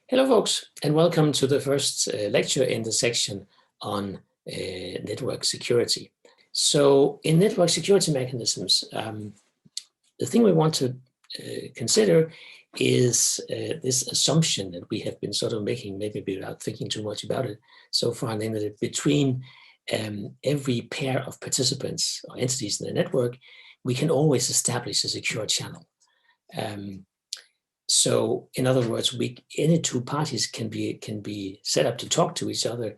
Hello, folks, and welcome to the first lecture in the section on network security. So in network security mechanisms, the thing we want to consider is this assumption that we have been sort of making, maybe without thinking too much about it so far, namely that between every pair of participants or entities in the network, we can always establish a secure channel. So, in other words, any two parties can be set up to talk to each other,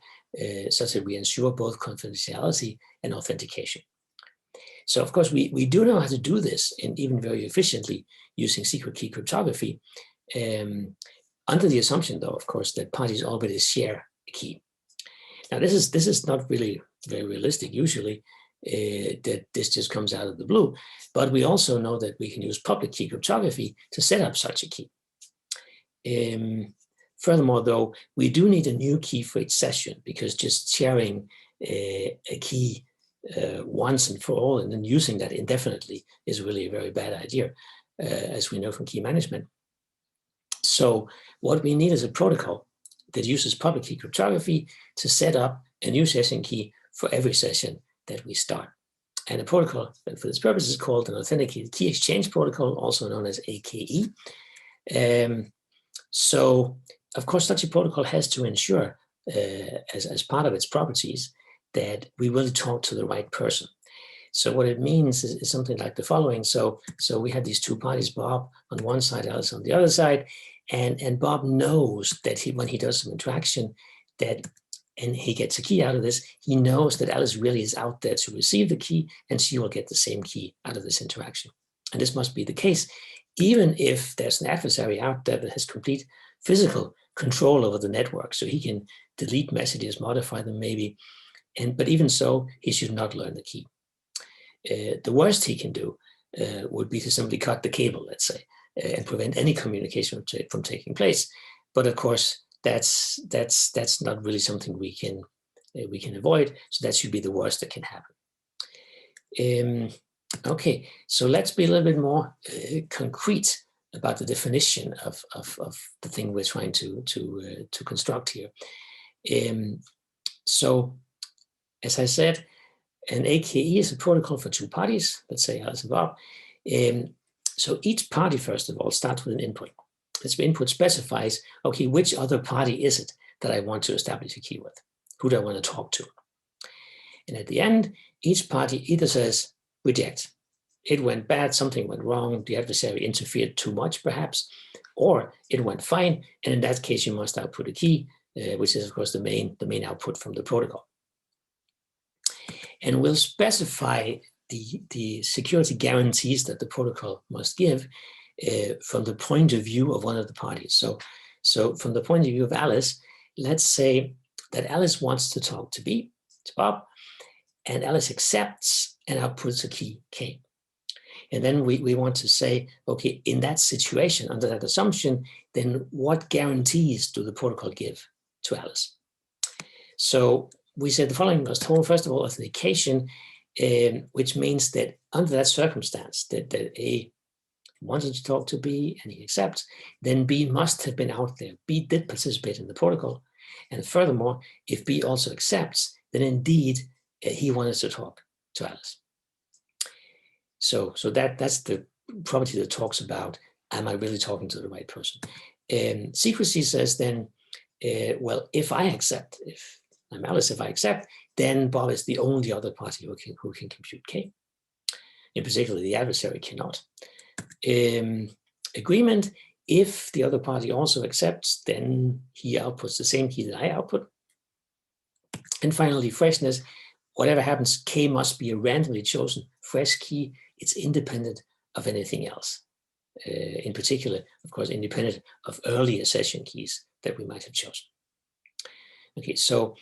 such that we ensure both confidentiality and authentication. So, of course, we do know how to do this, and even very efficiently using secret key cryptography, under the assumption, though, of course, that parties already share a key. Now, this is not really very realistic. Usually, that this just comes out of the blue, but we also know that we can use public key cryptography to set up such a key. Furthermore, though, we do need a new key for each session, because just sharing a key once and for all and then using that indefinitely is really a very bad idea, as we know from key management. So what we need is a protocol that uses public key cryptography to set up a new session key for every session that we start. And a protocol for this purpose is called an Authenticated Key Exchange Protocol, also known as AKE. So, of course, such a protocol has to ensure, as part of its properties, that we will talk to the right person. So what it means is something like the following. So we have these two parties, Bob on one side, Alice on the other side, and Bob knows that when he does some interaction, and he gets a key out of this, he knows that Alice really is out there to receive the key, and she will get the same key out of this interaction. And this must be the case, even if there's an adversary out there that has complete physical control over the network. So he can delete messages, modify them maybe, but even so, he should not learn the key. The worst he can do would be to simply cut the cable, let's say, and prevent any communication from taking place. But of course, that's not really something we can avoid. So that should be the worst that can happen. Okay, so let's be a little bit more concrete about the definition of the thing we're trying to construct here. So, as I said, an AKE is a protocol for two parties, let's say Alice and Bob. So each party, first of all, starts with an input. This input specifies, okay, which other party is it that I want to establish a key with? Who do I want to talk to? And at the end, each party either says, reject. It went bad, something went wrong, the adversary interfered too much, perhaps, or it went fine, and in that case, you must output a key, which is, of course, the main output from the protocol. And we'll specify the security guarantees that the protocol must give from the point of view of one of the parties. So from the point of view of Alice, let's say that Alice wants to talk to Bob, and Alice accepts and outputs a key K. And then we want to say, okay, in that situation, under that assumption, then what guarantees do the protocol give to Alice? So we said the following must hold, first of all, authentication, which means that under that circumstance, that A wanted to talk to B and he accepts, then B must have been out there. B did participate in the protocol. And furthermore, if B also accepts, then indeed he wanted to talk to Alice. So that's the property that talks about, am I really talking to the right person? Secrecy says then, well, if I accept, if I'm Alice, if I accept, then Bob is the only other party who can compute K. In particular, the adversary cannot. Agreement, if the other party also accepts, then he outputs the same key that I output. And finally, freshness, whatever happens, K must be a randomly chosen fresh key. It's independent of anything else. In particular, of course, independent of earlier session keys that we might have chosen. Okay, so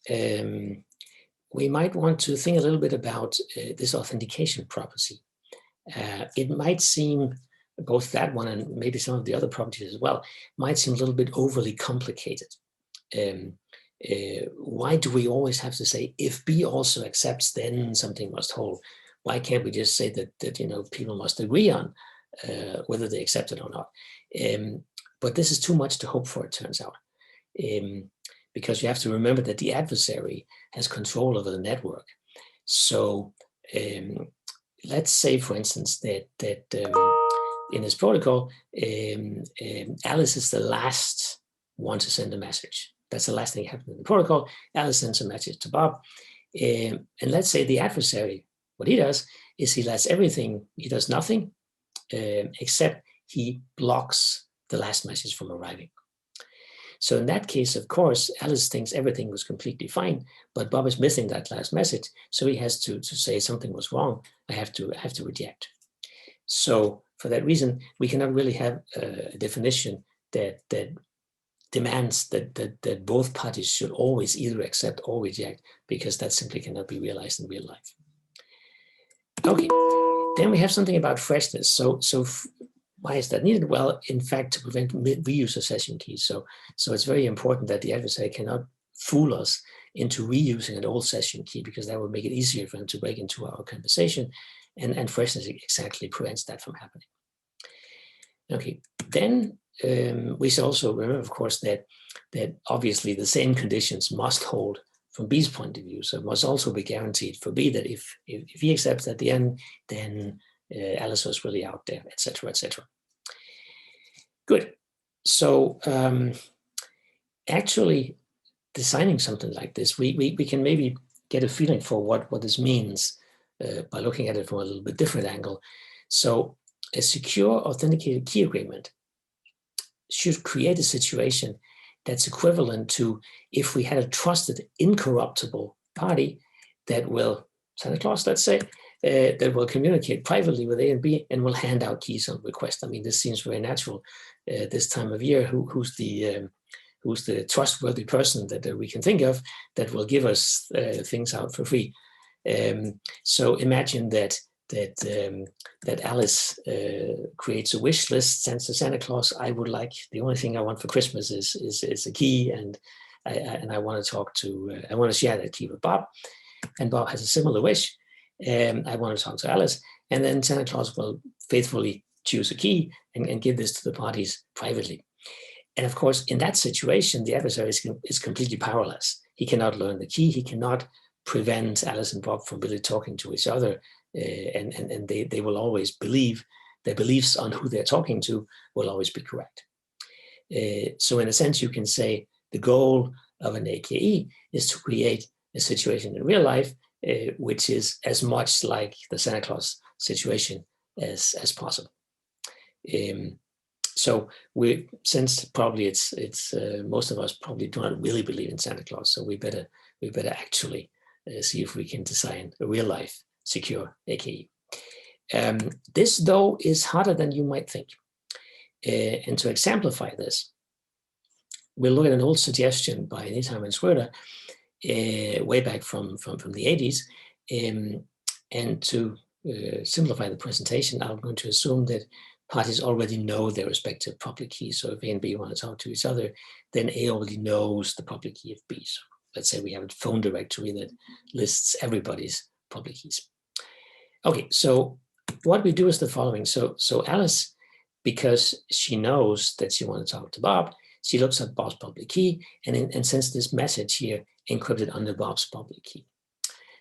we might want to think a little bit about this authentication property. It might seem, both that one and maybe some of the other properties as well, might seem a little bit overly complicated. Why do we always have to say, if B also accepts, then something must hold? Why can't we just say that people must agree on whether they accept it or not? But this is too much to hope for, it turns out, because you have to remember that the adversary has control over the network. So let's say, for instance, that in this protocol, Alice is the last one to send a message. That's the last thing happening in the protocol. Alice sends a message to Bob. And let's say the adversary, what he does is he does nothing except he blocks the last message from arriving. So in that case, of course, Alice thinks everything was completely fine, but Bob is missing that last message. So he has to say something was wrong. I have to reject. So for that reason, we cannot really have a definition that demands that both parties should always either accept or reject, because that simply cannot be realized in real life. Okay, then we have something about freshness. So why is that needed? Well, in fact, to prevent reuse of session keys. So it's very important that the adversary cannot fool us into reusing an old session key, because that would make it easier for them to break into our conversation, and freshness exactly prevents that from happening. Okay, then we should also remember, of course, that obviously the same conditions must hold from B's point of view. So it must also be guaranteed for B that if he accepts at the end, then Alice was really out there, etc., etc. Good. So actually designing something like this, we can maybe get a feeling for what this means by looking at it from a little bit different angle. So a secure authenticated key agreement should create a situation that's equivalent to if we had a trusted, incorruptible party that will, Santa Claus, let's say, that will communicate privately with A and B and will hand out keys on request. I mean, this seems very natural this time of year. Who's the trustworthy person that we can think of that will give us things out for free? So imagine that Alice creates a wish list, sends to Santa Claus. The only thing I want for Christmas is a key, and I want to I want to share that key with Bob. And Bob has a similar wish. I want to talk to Alice. And then Santa Claus will faithfully choose a key and give this to the parties privately. And of course, in that situation, the adversary is completely powerless. He cannot learn the key. He cannot prevent Alice and Bob from really talking to each other. And they will always believe, their beliefs on who they're talking to will always be correct. So in a sense, you can say the goal of an AKE is to create a situation in real life which is as much like the Santa Claus situation as possible. So since probably it's most of us probably do not really believe in Santa Claus, so we better actually see if we can design a real life secure AKE. This though is harder than you might think. And to exemplify this, we'll look at an old suggestion by Niethammer and Schröder way back from the 80s. And to simplify the presentation, I'm going to assume that parties already know their respective public keys. So if A and B want to talk to each other, then A already knows the public key of B. So let's say we have a phone directory that lists everybody's public keys. Okay, so what we do is the following. So Alice, because she knows that she wants to talk to Bob, she looks at Bob's public key and sends this message here encrypted under Bob's public key.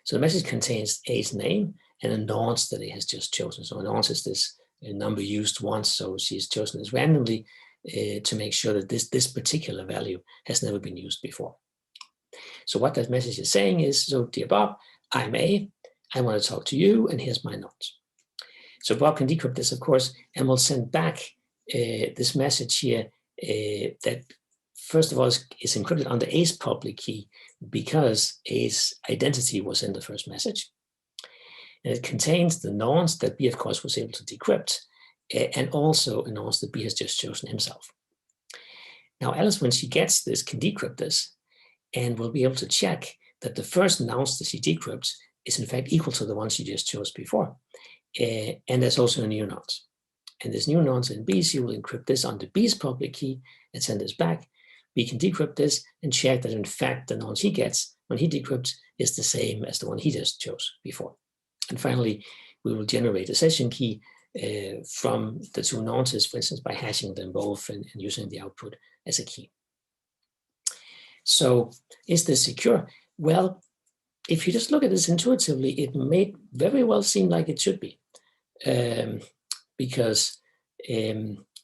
So the message contains A's name and a nonce that A has just chosen. So a nonce is this number used once, so she's chosen this randomly to make sure that this particular value has never been used before. So what that message is saying is, so dear Bob, I'm A, I want to talk to you, and here's my nonce. So Bob can decrypt this, of course, and will send back this message here that, first of all, is encrypted under A's public key because A's identity was in the first message. And it contains the nonce that B, of course, was able to decrypt, and also a nonce that B has just chosen himself. Now, Alice, when she gets this, can decrypt this and will be able to check that the first nonce that she decrypts is in fact equal to the one she just chose before. And there's also a new nonce. And this new nonce in B, she will encrypt this under B's public key and send this back. B can decrypt this and check that in fact the nonce he gets when he decrypts is the same as the one he just chose before. And finally, we will generate a session key from the two nonces, for instance, by hashing them both and using the output as a key. So is this secure? Well, if you just look at this intuitively, it may very well seem like it should be. Because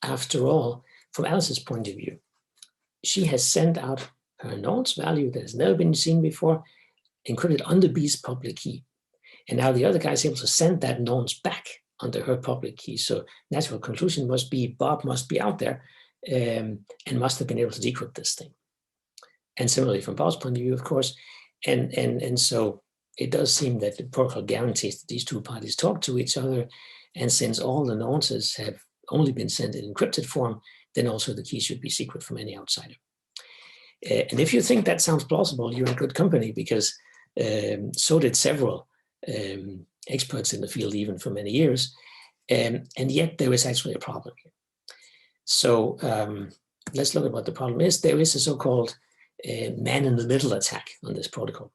after all, from Alice's point of view, she has sent out her nonce value that has never been seen before, encrypted under B's public key. And now the other guy is able to send that nonce back under her public key. So natural conclusion must be Bob must be out there and must have been able to decrypt this thing. And similarly, from Bob's point of view, of course, and so it does seem that the protocol guarantees that these two parties talk to each other. And since all the nonces have only been sent in encrypted form, then also the key should be secret from any outsider. And if you think that sounds plausible, you're in good company, because so did several experts in the field, even for many years. And yet there is actually a problem here. So let's look at what the problem is. There is a so-called man-in-the-middle attack on this protocol.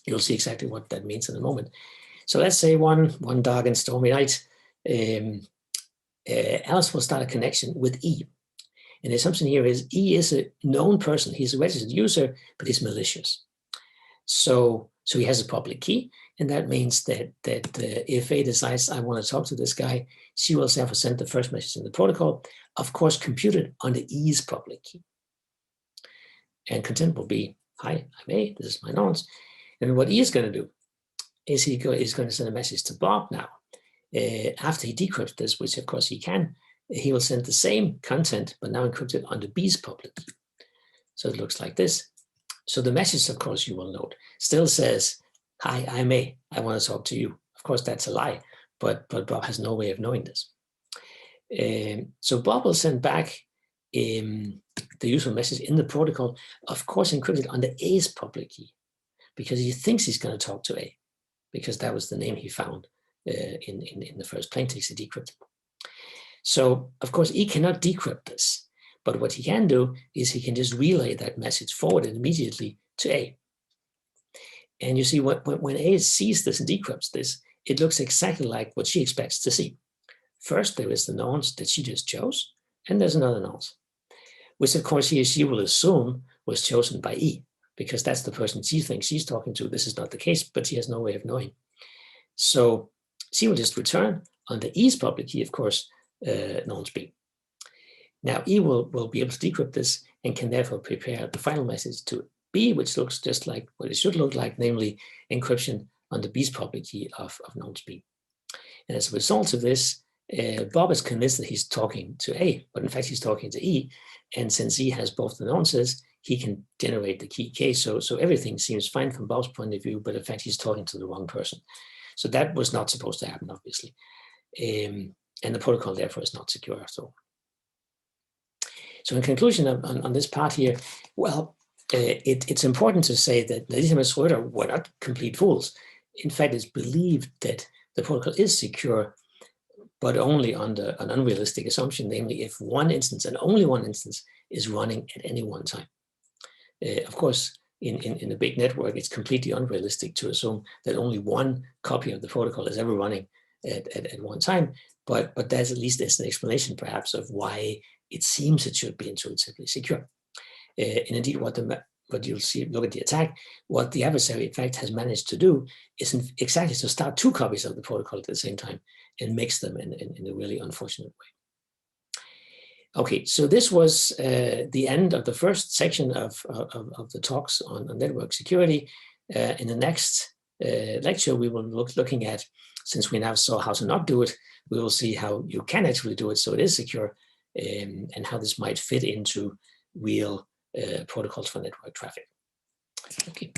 You'll see exactly what that means in a moment. So let's say one dark and stormy night, Alice will start a connection with E. And the assumption here is E is a known person. He's a registered user, but he's malicious. So he has a public key, and that means that if A decides I want to talk to this guy, she will therefore send the first message in the protocol, of course computed under E's public key. And content will be, hi, I'm A, this is my nonce. And what E is going to do is he's going to send a message to Bob now. After he decrypts this, which of course he can, he will send the same content, but now encrypted under B's public key. So it looks like this. So the message, of course, you will note, still says, hi, I'm A, I want to talk to you. Of course, that's a lie, but Bob has no way of knowing this. So Bob will send back the useful message in the protocol, of course, encrypted under A's public key, because he thinks he's going to talk to A, because that was the name he found in the first plaintext he decrypted. So, of course, E cannot decrypt this, but what he can do is he can just relay that message forward immediately to A. And you see, when A sees this and decrypts this, it looks exactly like what she expects to see. First, there is the nonce that she just chose, and there's another nonce, which, of course, he or she will assume was chosen by E, because that's the person she thinks she's talking to. This is not the case, but she has no way of knowing. So she will just return under E's public key, of course, nonce B. Now E will be able to decrypt this and can therefore prepare the final message to B, which looks just like what it should look like, namely encryption under B's public key of nonce B. And as a result of this, Bob is convinced that he's talking to A, but in fact he's talking to E. And since E has both the nonces, he can generate the key K. So everything seems fine from Bob's point of view, but in fact he's talking to the wrong person. So that was not supposed to happen, obviously. And the protocol therefore is not secure after all. So in conclusion on this part here, well, it's important to say that Letitia and Schroeder were not complete fools. In fact, it's believed that the protocol is secure, but only under an unrealistic assumption, namely if one instance and only one instance is running at any one time. Of course, in a big network, it's completely unrealistic to assume that only one copy of the protocol is ever running at one time, but there's at least an explanation perhaps of why it seems it should be intuitively secure. And indeed, what you'll see, look at the attack, what the adversary in fact has managed to do is exactly to start two copies of the protocol at the same time and mix them in a really unfortunate way. Okay, so this was the end of the first section of the talks on network security. In the next lecture, we will looking at, since we now saw how to not do it, we will see how you can actually do it so it is secure, and how this might fit into real protocols for network traffic. Okay.